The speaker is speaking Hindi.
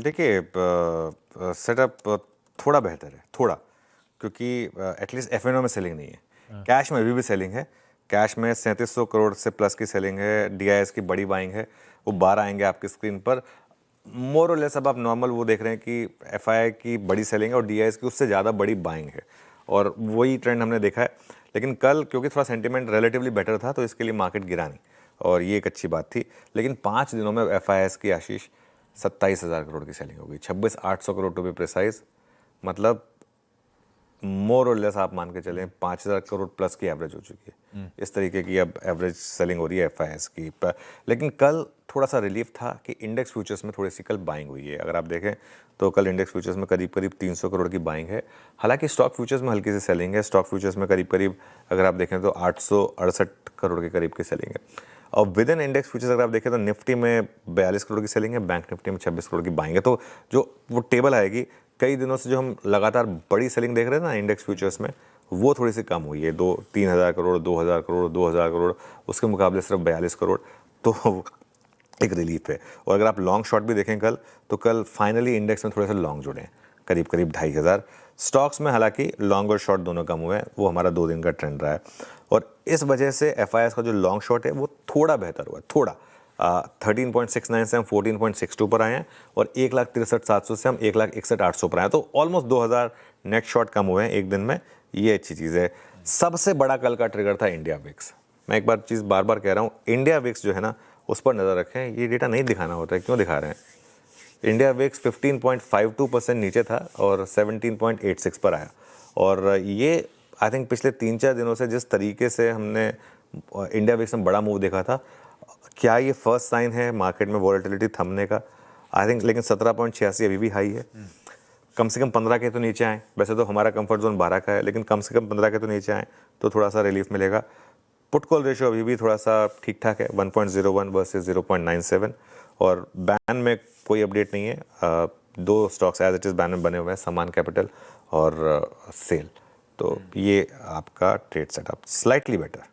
देखिए सेटअप थोड़ा बेहतर है, थोड़ा, क्योंकि एटलीस्ट एफएनओ में सेलिंग नहीं है। कैश में अभी भी सेलिंग है। कैश में 3700 करोड़ से प्लस की सेलिंग है। डीआईएस की बड़ी बाइंग है, वो 12 आएंगे आपकी स्क्रीन पर। मोर और लेस अब आप नॉर्मल वो देख रहे हैं कि एफआईआई की बड़ी सेलिंग है और डीआईएस की उससे ज़्यादा बड़ी बाइंग है, और वही ट्रेंड हमने देखा है। लेकिन कल क्योंकि थोड़ा सेंटीमेंट रिलेटिवली बेटर था तो इसके लिए मार्केट गिरा नहीं, और ये एक अच्छी बात थी। लेकिन 5 दिनों में एफआईआईएस की आशीष 27,000 करोड़ की सेलिंग होगी, 26,800 करोड़ टू बी प्रिसाइज। मतलब मोर और लेस आप मान के चलें 5,000 करोड़ प्लस की एवरेज हो चुकी है। इस तरीके की अब एवरेज सेलिंग हो रही है एफआईएस की। लेकिन कल थोड़ा सा रिलीफ था कि इंडेक्स फ्यूचर्स में थोड़ी सी कल बाइंग हुई है। अगर आप देखें तो कल इंडेक्स फ्यूचर्स में करीब करीब 300 करोड़ की बाइंग है। हालांकि स्टॉक फ्यूचर्स में हल्की सी सेलिंग है। स्टॉक फ्यूचर्स में करीब करीब अगर आप देखें तो 868 करोड़ के करीब की सेलिंग है। और विद इन इंडेक्स फ्यूचर्स अगर आप देखें तो निफ्टी में 42 करोड़ की सेलिंग है, बैंक निफ्टी में 26 करोड़ की बाइंग है। तो जो वो टेबल आएगी, कई दिनों से जो हम लगातार बड़ी सेलिंग देख रहे हैं ना इंडेक्स फ्यूचर्स में, वो थोड़ी सी कम हुई है। 3,000 करोड़, 2,000 करोड़, 2,000 करोड़, उसके मुकाबले सिर्फ 42 करोड़, तो एक रिलीफ है। और अगर आप लॉन्ग शॉट भी देखें कल, तो कल फाइनली इंडेक्स में थोड़े से लॉन्ग जुड़े हैं, करीब करीब 2,500। स्टॉक्स में हालांकि लॉन्ग और शॉर्ट दोनों कम हुए हैं, वो हमारा 2 दिन का ट्रेंड रहा है। और इस वजह से एफआईआईएस का जो लॉन्ग शॉट है वो थोड़ा बेहतर हुआ है, थोड़ा 13.69 से हम 14.62 पर आए हैं, और 1,63,700 से हम 1,61,800 पर आए हैं। तो ऑलमोस्ट 2,000 नेट शॉट कम हुए हैं एक दिन में, ये अच्छी चीज़ है। सबसे बड़ा कल का ट्रिगर था इंडिया विक्स। मैं एक बार चीज़ बार बार कह रहा हूँ, इंडिया विक्स जो है ना, उस पर नज़र रखें। ये डेटा नहीं दिखाना होता है, क्यों दिखा रहे हैं? इंडिया विक्स 15.52% नीचे था और 17.86 पर आया। और ये आई थिंक पिछले 3-4 दिनों से जिस तरीके से हमने इंडिया विक्स में बड़ा मूव देखा था, क्या ये फर्स्ट साइन है मार्केट में वॉलेटिलिटी थमने का? I think. लेकिन 17.86 अभी भी हाई है। कम से कम 15 के तो नीचे आए। वैसे तो हमारा कंफर्ट जोन 12 का है, लेकिन कम से कम 15 के तो नीचे आए तो थोड़ा सा रिलीफ मिलेगा। पुट कॉल रेशियो अभी भी थोड़ा सा ठीक ठाक है, 1.01 वर्सेस 0.97। और बैन में कोई अपडेट नहीं है। 2 stocks as it is ban में बने हुए हैं, समान कैपिटल और सेल। तो ये आपका ट्रेड सेटअप स्लाइटली बेटर।